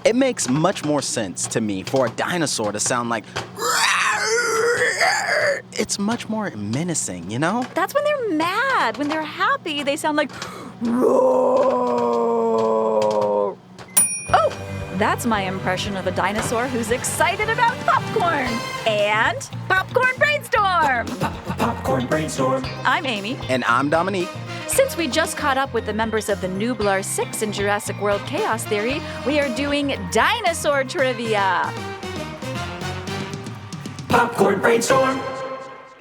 It makes much more sense to me for a dinosaur to sound like... It's much more menacing, you know? That's when they're mad. When they're happy, they sound like roar. Oh, that's my impression of a dinosaur who's excited about popcorn. And Popcorn Brainstorm. Popcorn Brainstorm. I'm Amy. And I'm Dominique. Since we just caught up with the members of the Nublar 6 in Jurassic World Chaos Theory, we are doing dinosaur trivia. Popcorn Brainstorm.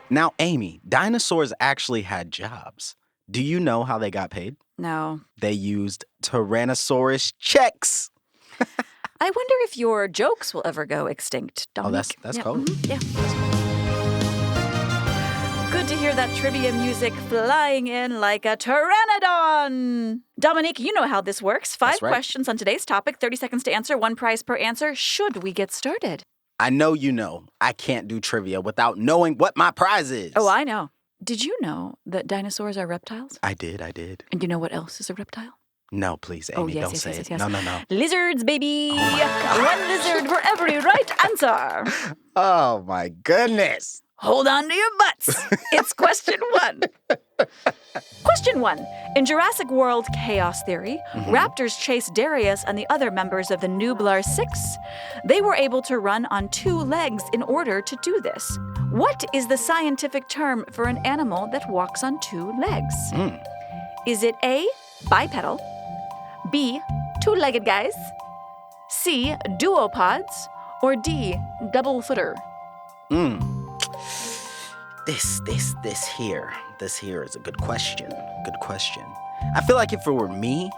Now, Amy, dinosaurs actually had jobs. Do you know how they got paid? No. They used Tyrannosaurus checks. I wonder if your jokes will ever go extinct, Dominic. That's Yeah, cool. Yeah. Good to hear that trivia music flying in like a pteranodon. Dominic, you know how this works. 5 That's right. questions on today's topic, 30 seconds to answer, 1 prize per answer. Should we get started? I know you know I can't do trivia without knowing what my prize is. Oh, I know. Did you know that dinosaurs are reptiles? I did. And you know what else is a reptile? No, please, Amy, don't say it. No. Lizards, baby. Oh One lizard for every right answer. Oh, my goodness. Hold on to your butts. It's question 1. Question 1. In Jurassic World Chaos Theory, raptors chased Darius and the other members of the Nublar 6. They were able to run on 2 legs in order to do this. What is the scientific term for an animal that walks on 2 legs? Is it A, bipedal, B, 2-legged guys, C, duopods, or D, double footer? This here is a good question. I feel like if it were me,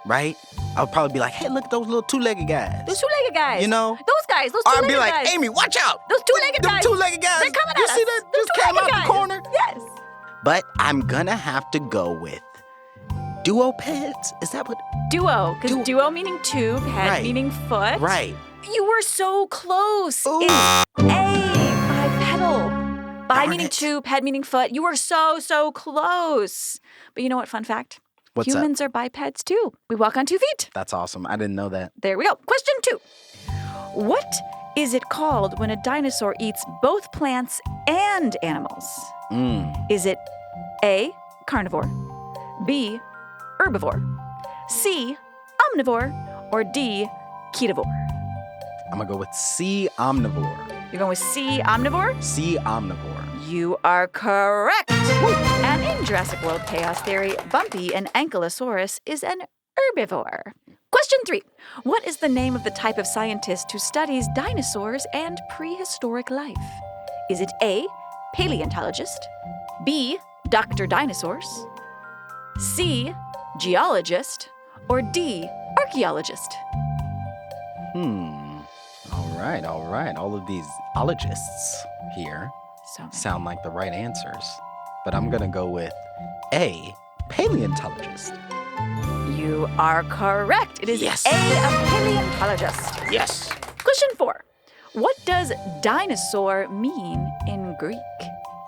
right, I would probably be like, hey, look at those little 2-legged guys. Those 2-legged guys. You know? Those guys, those Or 2-legged I'd be like, guys. Amy, watch out. Those 2-legged Them guys. 2-legged guys. They're coming You at see us. that? Those Just came out 2-legged the guys. corner. Yes. But I'm gonna have to go with duopeds. Is that what? Duo, because duo meaning 2, ped Right. meaning foot. Right. You were so close. Ooh. It's A, bipedal. Bi Darn meaning it. 2, ped meaning foot. You were so close. But you know what, fun fact? What's that? Humans are bipeds too. We walk on 2 feet. That's awesome. I didn't know that. There we go. Question 2. What is it called when a dinosaur eats both plants and animals? Is it A, carnivore, B, herbivore, C, omnivore, or D, ketovore? I'm gonna go with C, omnivore. You're going with C, omnivore? C, omnivore. You are correct. And in Jurassic World Chaos Theory, Bumpy, an ankylosaurus, is an herbivore. Question 3. What is the name of the type of scientist who studies dinosaurs and prehistoric life? Is it A, paleontologist, B, Dr. Dinosaurs, C, geologist, or D, archaeologist? All right. All of these ologists here So sound like the right answers. But I'm gonna go with A, paleontologist. you are correct. It is Yes. A, a paleontologist. Yes. Question 4. What does dinosaur mean in Greek?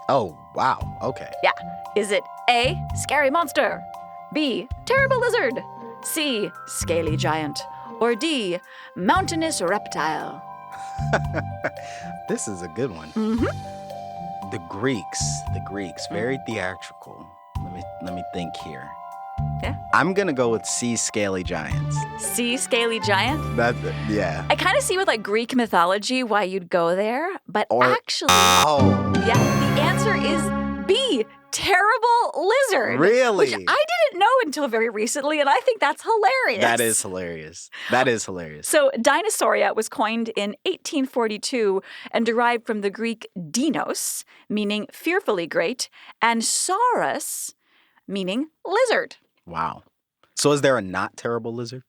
Oh, wow. Okay. Yeah. Is it A, scary monster, B, terrible lizard, C, scaly giant, or D, mountainous reptile? This is a good one. The Greeks, very theatrical. Let me think here. Yeah. I'm gonna go with C, scaly giants. C, scaly giant? Yeah. I kind of see with like Greek mythology why you'd go there, but Or- actually, Oh, yeah, the answer is B, terrible lizard. really? Which I didn't know until very recently, and I think that's hilarious. That is hilarious. So, Dinosauria was coined in 1842 and derived from the Greek dinos, meaning fearfully great, and saurus, meaning lizard. Wow. So is there a not terrible lizard?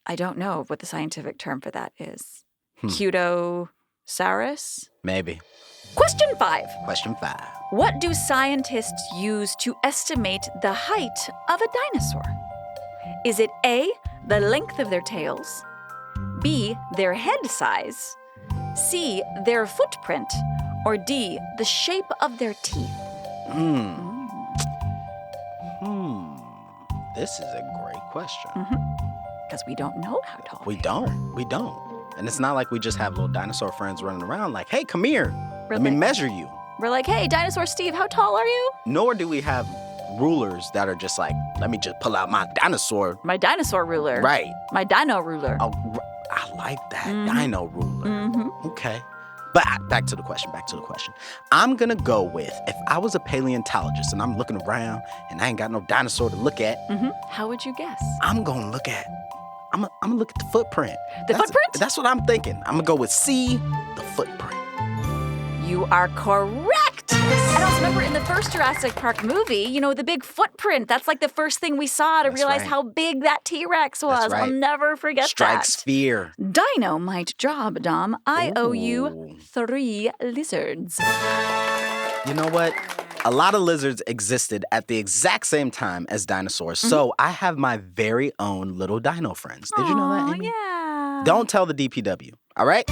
I don't know what the scientific term for that is. Cutosaurus? Maybe. Question 5. Question 5. What do scientists use to estimate the height of a dinosaur? Is it A, the length of their tails, B, their head size, C, their footprint, or D, the shape of their teeth? This is a great question. because we don't know how tall We they don't. We don't. And it's not like we just have little dinosaur friends running around like, hey, come here. We're Let me like- measure you. We're like, hey, Dinosaur Steve, how tall are you? Nor do we have rulers that are just like, let me just pull out my dinosaur. My dinosaur ruler. Right. My dino ruler. Oh, I like that. Mhm. Dino ruler. Mm-hmm. Okay. But back to the question. I'm going to go with, if I was a paleontologist and I'm looking around and I ain't got no dinosaur to look at, Mm-hmm. How would you guess? I'm going to look at the footprint. The footprint? That's what I'm thinking. I'm going to go with C, the footprint. You are correct. And also remember in the first Jurassic Park movie, the big footprint. That's like the first thing we saw to That's realize right. how big that T-Rex was. That's right. I'll never forget Strikes that. fear. Dynamite job, Dom. I owe you Ooh. 3 lizards. You know what? A lot of lizards existed at the exact same time as dinosaurs. So I have my very own little dino friends. Did you know that, Aw, Amy? yeah. Don't tell the DPW, all right?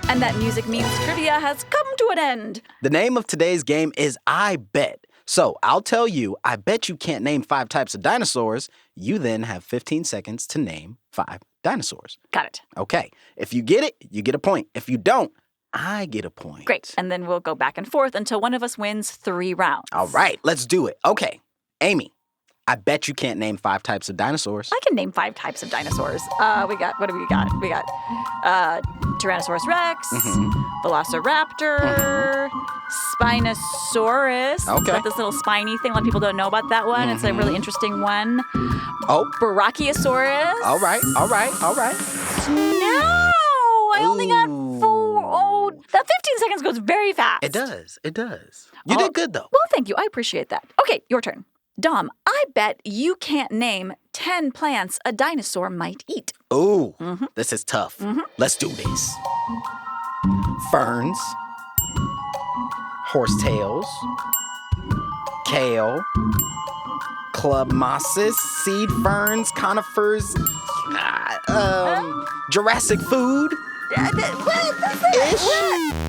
And that music means trivia has come to an end. The name of today's game is I Bet. So I'll tell you, I bet you can't name 5 types of dinosaurs. You then have 15 seconds to name 5 dinosaurs. Got it. Okay. If you get it, you get a point. If you don't, I get a point. Great. And then we'll go back and forth until one of us wins 3 rounds. All right, let's do it. Okay. Amy, I bet you can't name 5 types of dinosaurs. I can name 5 types of dinosaurs. What do we got? We got Tyrannosaurus Rex, Velociraptor, Spinosaurus. Okay. It's got this little spiny thing. A lot of people don't know about that one. It's a really interesting one. Oh, Brachiosaurus. all right. No! I only got 4. Ooh. Oh, that 15 seconds goes very fast. It does. You Oh. did good, though. Well, thank you. I appreciate that. Okay, your turn. Dom, I bet you can't name 10 plants a dinosaur might eat. Ooh, this is tough. Let's do this. Ferns, horsetails, kale, club mosses, seed ferns, conifers, Jurassic food. Ish.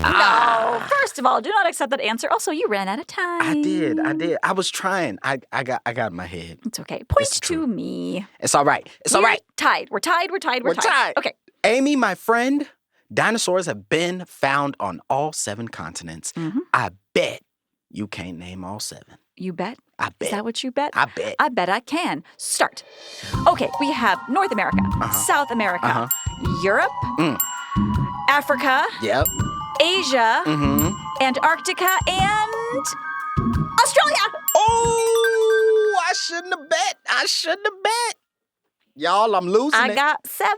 No. First of all, do not accept that answer. Also, you ran out of time. I did. I was trying. I got in my head. It's okay. Point It's true. to me. It's all right. It's all right. Tied. We're tied. We're tied. Okay. Amy, my friend, dinosaurs have been found on all 7 continents. I bet you can't name all 7. You bet? I bet. Is that what you bet? I bet. I bet I can. Start. Okay, we have North America, South America, Europe, Africa, Yep. Asia, Mm-hmm. Antarctica, and Australia. Oh, I shouldn't have bet. Y'all, I'm losing I it. got 7.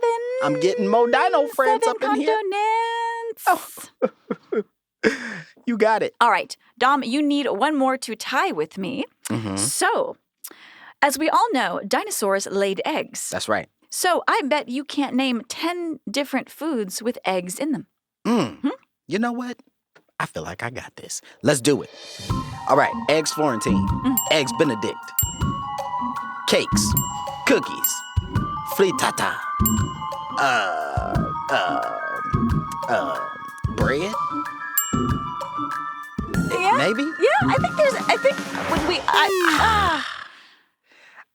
I'm getting more dino friends 7 up in here. continents. You got it. All right, Dom, you need one more to tie with me. So, as we all know, dinosaurs laid eggs. That's right. So I bet you can't name 10 different foods with eggs in them. You know what? I feel like I got this. Let's do it. All right, eggs Florentine, eggs Benedict, cakes, cookies, frittata, bread. Yeah. Maybe. Yeah, I think when we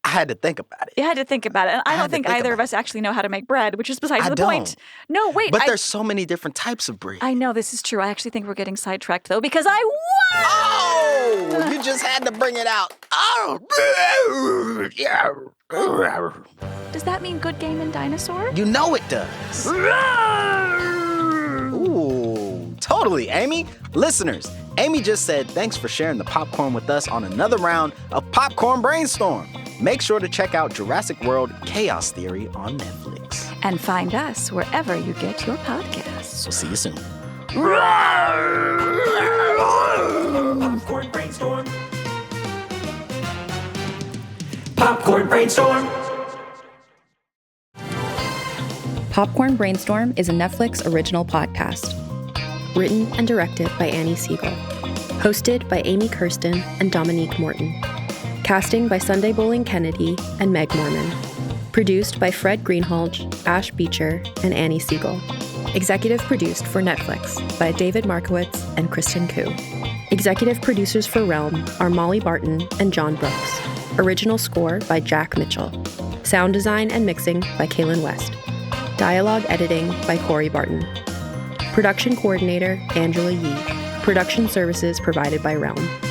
I had to think about it. you had to think about it. And I had don't to think think either of about us actually know how to make bread, which is besides I the point. No, wait. But there's so many different types of bread. I know this is true. I actually think we're getting sidetracked though because I won. Oh, you just had to bring it out. Oh. Does that mean good game in dinosaur? You know it does. Ooh, totally, Amy. Listeners, Amy just said thanks for sharing the popcorn with us on another round of Popcorn Brainstorm. Make sure to check out Jurassic World Chaos Theory on Netflix. And find us wherever you get your podcasts. So see you soon. Popcorn Brainstorm. Popcorn Brainstorm. Popcorn Brainstorm is a Netflix original podcast. Written and directed by Annie Siegel. Hosted by Amy Kirsten and Dominique Morton. Casting by Sunday Bowling Kennedy and Meg Mormon. Produced by Fred Greenhalgh, Ash Beecher, and Annie Siegel. Executive produced for Netflix by David Markowitz and Kristen Koo. Executive producers for Realm are Molly Barton and John Brooks. Original score by Jack Mitchell. Sound design and mixing by Kaylin West. Dialogue editing by Corey Barton. Production coordinator, Angela Yee. Production services provided by Realm.